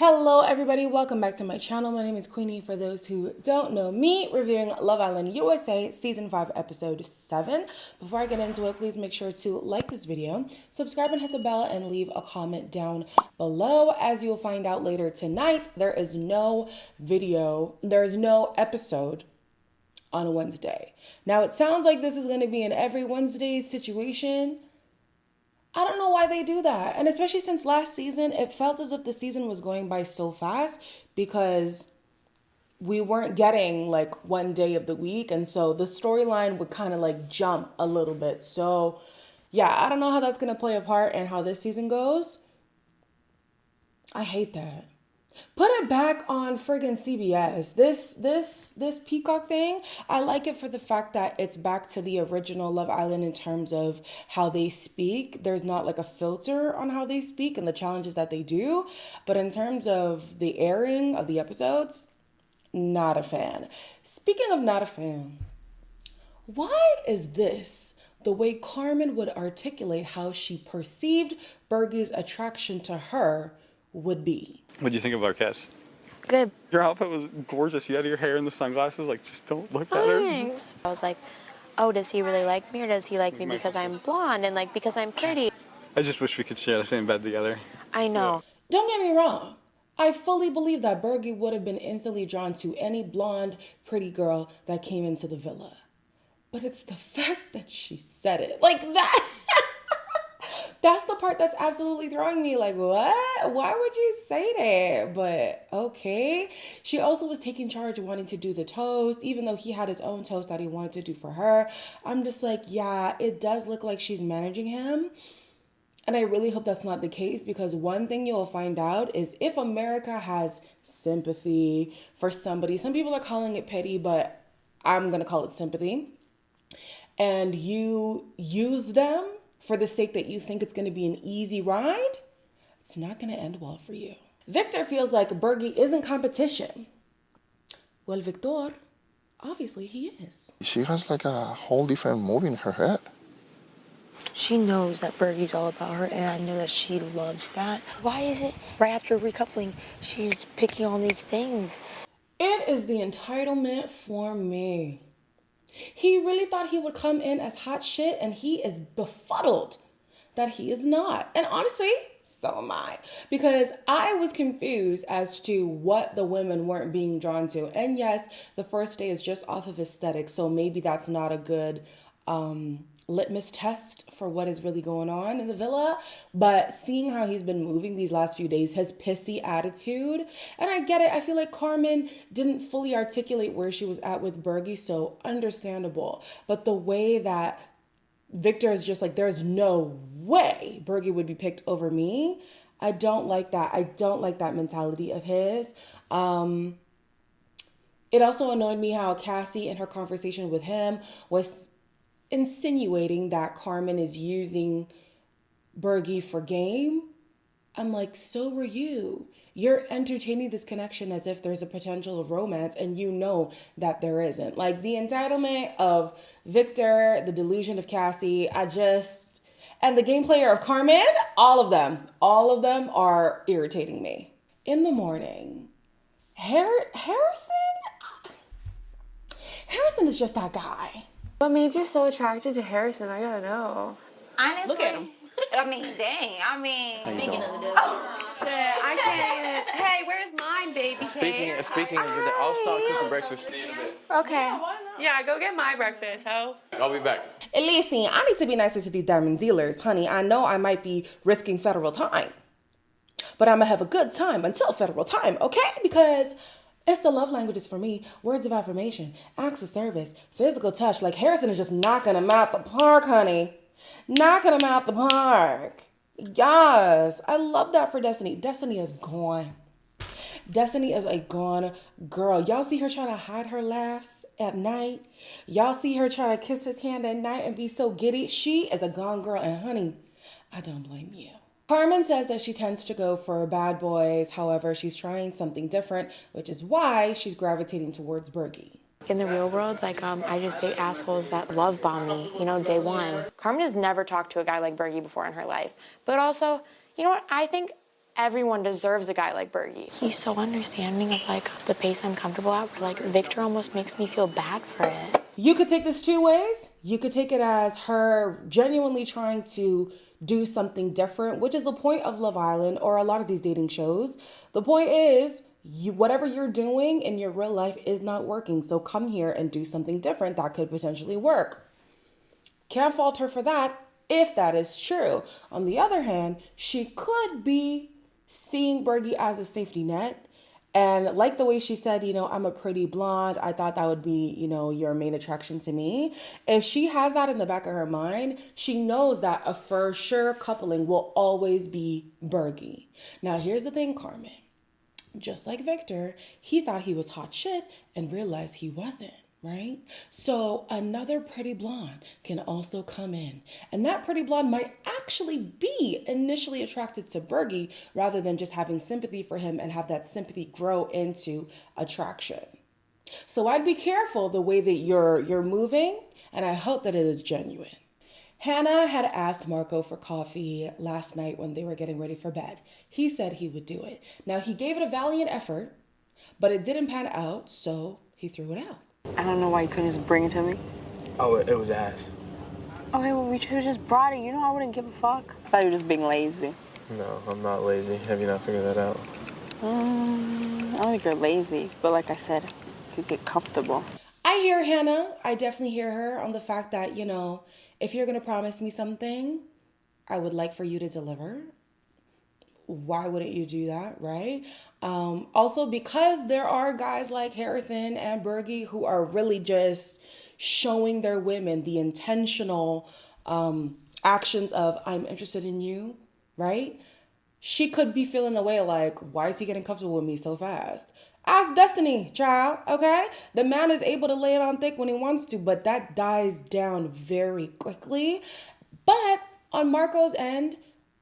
Hello everybody, welcome back to my channel. My name is Queenie. For those who don't know me, reviewing Love Island USA Season 5 Episode 7. Before I get into it, please make sure to like this video, subscribe and hit the bell, and leave a comment down below. As you'll find out later tonight, there is no episode on Wednesday. Now it sounds like this is going to be an every Wednesday situation. I don't know why they do that. And especially since last season, it felt as if the season was going by so fast because we weren't getting like one day of the week. And so the storyline would kind of like jump a little bit. So yeah, I don't know how that's going to play a part in how this season goes. I hate that. Put it back on friggin' CBS. This Peacock thing, I like it for the fact that it's back to the original Love Island in terms of how they speak. There's not like a filter on how they speak and the challenges that they do. But in terms of the airing of the episodes, not a fan. Speaking of not a fan, why is this the way Carmen would articulate how she perceived Bergie's attraction to her would be? What do you think of Larquez? Good. Your outfit was gorgeous. You had your hair and the sunglasses. Like, just don't look at her. Thanks. I was like, oh, does he really like me, or does he like me because I'm blonde and like because I'm pretty? I just wish we could share the same bed together. I know. Don't get me wrong. I fully believe that Bergie would have been instantly drawn to any blonde, pretty girl that came into the villa. But it's the fact that she said it. Like that. That's the part that's absolutely throwing me. Like, what? Why would you say that? But okay. She also was taking charge of wanting to do the toast, even though he had his own toast that he wanted to do for her. I'm just like, yeah, it does look like she's managing him. And I really hope that's not the case, because one thing you'll find out is if America has sympathy for somebody, some people are calling it pity, but I'm going to call it sympathy, and you use them for the sake that you think it's going to be an easy ride, it's not going to end well for you. Victor feels like Bergie isn't competition. Well, Victor, obviously he is. She has like a whole different mood in her head. She knows that Bergie's all about her, and I know that she loves that. Why is it right after recoupling, she's picking on these things? It is the entitlement for me. He really thought he would come in as hot shit, and he is befuddled that he is not. And honestly, so am I. Because I was confused as to what the women weren't being drawn to. And yes, the first day is just off of aesthetics, so maybe that's not a good litmus test for what is really going on in the villa. But seeing how he's been moving these last few days, his pissy attitude, and I get it, I feel like Carmen didn't fully articulate where she was at with Bergie, so understandable. But the way that Victor is just like, there's no way Bergie would be picked over me, I don't like that. I don't like that mentality of his. It also annoyed me how Cassie in her conversation with him was insinuating that Carmen is using Bergie for game. I'm like, so were you. You're entertaining this connection as if there's a potential of romance, and you know that there isn't. Like the entitlement of Victor, the delusion of Cassie, and the game player of Carmen, all of them are irritating me. In the morning, Harrison is just that guy. What made you so attracted to Harrison? I gotta know. Honestly, look at him. I mean, dang. I mean, Speaking of the devil. Shit, I can't even. Hey, where's mine, baby? Speaking of the day, I'll start cooking breakfast. Okay. Yeah, go get my breakfast, ho. I'll be back. Listen, I need to be nicer to these diamond dealers, honey. I know I might be risking federal time, but I'm gonna have a good time until federal time, okay? Because it's the love languages for me. Words of affirmation, acts of service, physical touch. Like Harrison is just knocking him out the park, honey. Knocking him out the park. Yes, I love that for Destiny. Destiny is gone. Destiny is a gone girl. Y'all see her trying to hide her laughs at night? Y'all see her trying to kiss his hand at night and be so giddy? She is a gone girl, and honey, I don't blame you. Carmen says that she tends to go for bad boys. However, she's trying something different, which is why she's gravitating towards Bergie. In the real world, I just date assholes that love bomb me, day one. Carmen has never talked to a guy like Bergie before in her life. But also, you know what? I think Everyone deserves a guy like Bergie. He's so understanding of like the pace I'm comfortable at. Where, like Victor almost makes me feel bad for it. You could take this two ways. You could take it as her genuinely trying to do something different, which is the point of Love Island or a lot of these dating shows. The point is, whatever you're doing in your real life is not working. So come here and do something different that could potentially work. Can't fault her for that if that is true. On the other hand, she could be seeing Bergie as a safety net. And like the way she said, I'm a pretty blonde. I thought that would be, your main attraction to me. If she has that in the back of her mind, she knows that a for sure coupling will always be Bergie. Now, here's the thing, Carmen. Just like Victor, he thought he was hot shit and realized he wasn't. Right? So another pretty blonde can also come in. And that pretty blonde might actually be initially attracted to Bergie rather than just having sympathy for him and have that sympathy grow into attraction. So I'd be careful the way that you're moving, and I hope that it is genuine. Hannah had asked Marco for coffee last night when they were getting ready for bed. He said he would do it. Now, he gave it a valiant effort, but it didn't pan out, so he threw it out. I don't know why you couldn't just bring it to me. Oh, it was ass. Okay, well, we should have just brought it. You know I wouldn't give a fuck. I thought you were just being lazy. No, I'm not lazy. Have you not figured that out? I don't think you're lazy, but like I said, you get comfortable. I hear Hannah. I definitely hear her on the fact that, if you're going to promise me something, I would like for you to deliver. Why wouldn't you do that, right? Also, because there are guys like Harrison and Bergie who are really just showing their women the intentional actions of, I'm interested in you, right? She could be feeling away like, why is he getting comfortable with me so fast? Ask Destiny, child, okay? The man is able to lay it on thick when he wants to, but that dies down very quickly. But on Marco's end,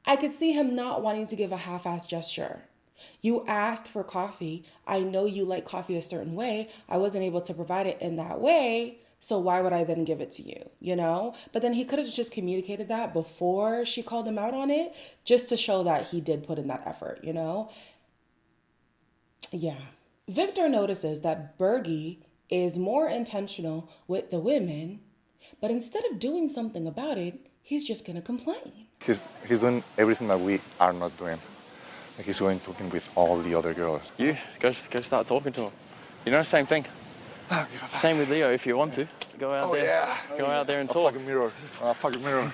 I could see him not wanting to give a half-assed gesture. You asked for coffee. I know you like coffee a certain way. I wasn't able to provide it in that way. So why would I then give it to you, But then he could have just communicated that before she called him out on it, just to show that he did put in that effort, Yeah. Victor notices that Bergie is more intentional with the women, but instead of doing something about it, he's just going to complain. He's doing everything that we are not doing. Like he's going talking with all the other girls. You go start talking to him. Same thing. Same with Leo. If you want to, go out there. Yeah. Go out there and talk. Fucking mirror.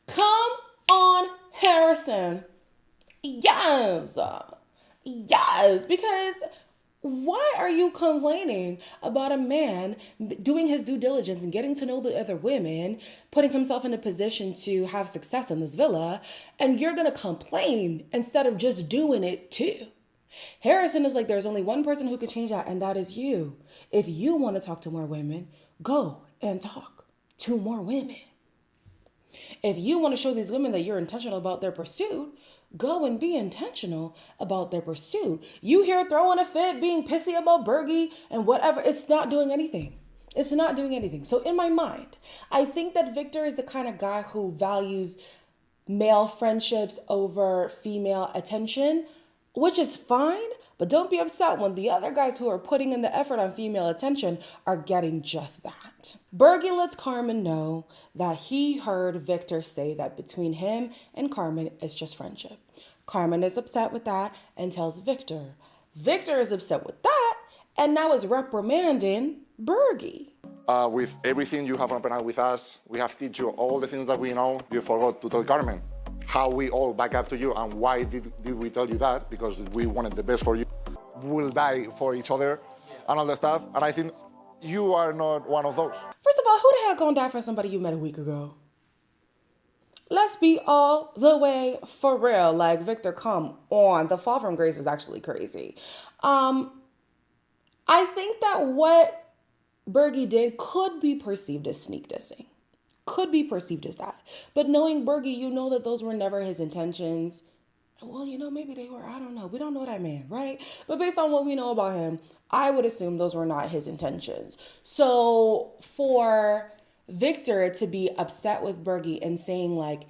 Come on, Harrison. Yes, because why are you complaining about a man doing his due diligence and getting to know the other women, putting himself in a position to have success in this villa, and you're going to complain instead of just doing it too? Harrison is like, there's only one person who could change that, and that is you. If you want to talk to more women, go and talk to more women. If you want to show these women that you're intentional about their pursuit, go and be intentional about their pursuit. You here throwing a fit, being pissy about Bergie and whatever, it's not doing anything. It's not doing anything. So in my mind, I think that Victor is the kind of guy who values male friendships over female attention, which is fine, but don't be upset when the other guys who are putting in the effort on female attention are getting just that. Bergie lets Carmen know that he heard Victor say that between him and Carmen, it's just friendship. Carmen is upset with that and tells Victor. Victor is upset with that and now is reprimanding Bergie. With everything you have opened up with us, we have teach you all the things that we know. You forgot to tell Carmen how we all back up to you and why did we tell you that? Because we wanted the best for you. We'll die for each other and all that stuff. And I think you are not one of those. First of all, who the hell gonna die for somebody you met a week ago? Let's be all the way for real. Like, Victor, come on. The fall from grace is actually crazy. I think that what Bergie did could be perceived as sneak dissing. Could be perceived as that. But knowing Bergie, you know that those were never his intentions. Well, maybe they were. I don't know. We don't know that man, right? But based on what we know about him, I would assume those were not his intentions. So for Victor to be upset with Bergie and saying like,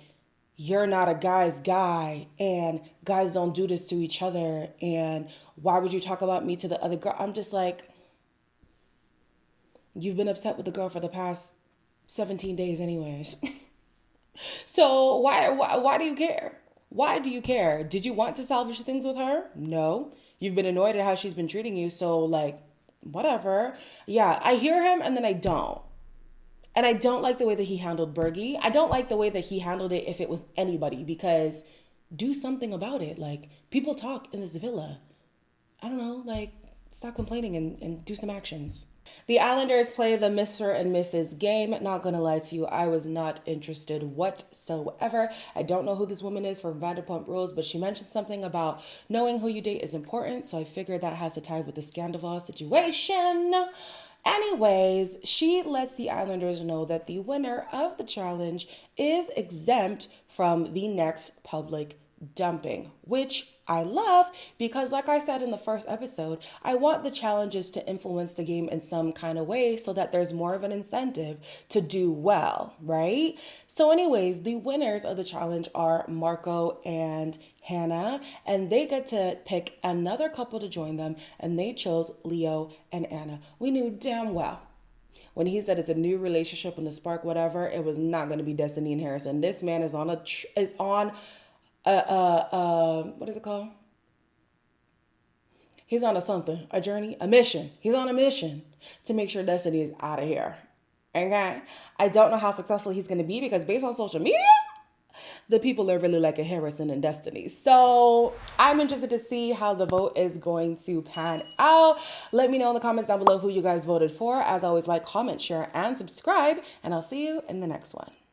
you're not a guy's guy and guys don't do this to each other. And why would you talk about me to the other girl? I'm just like, you've been upset with the girl for the past 17 days anyways. So why do you care? Why do you care? Did you want to salvage things with her? No. You've been annoyed at how she's been treating you. So like, whatever. Yeah, I hear him and then I don't. And I don't like the way that he handled Bergie. I don't like the way that he handled it if it was anybody, because do something about it. Like, people talk in this villa. I don't know, like, stop complaining and do some actions. The Islanders play the Mr. and Mrs. game. Not gonna lie to you, I was not interested whatsoever. I don't know who this woman is from Vanderpump Rules, but she mentioned something about knowing who you date is important, so I figured that has to tie with the Scandival situation. Anyways, she lets the Islanders know that the winner of the challenge is exempt from the next public dumping, which I love because, like I said in the first episode, I want the challenges to influence the game in some kind of way so that there's more of an incentive to do well, right? So anyways, the winners of the challenge are Marco and Hannah, and they get to pick another couple to join them, and they chose Leo and Anna. We knew damn well when he said it's a new relationship and the spark, whatever, it was not going to be Destiny and Harrison. This man is on what is it called? He's on a journey, a mission. He's on a mission to make sure Destiny is out of here. Okay? I don't know how successful he's going to be because based on social media, the people are really liking Harrison and Destiny. So I'm interested to see how the vote is going to pan out. Let me know in the comments down below who you guys voted for. As always, like, comment, share, and subscribe. And I'll see you in the next one.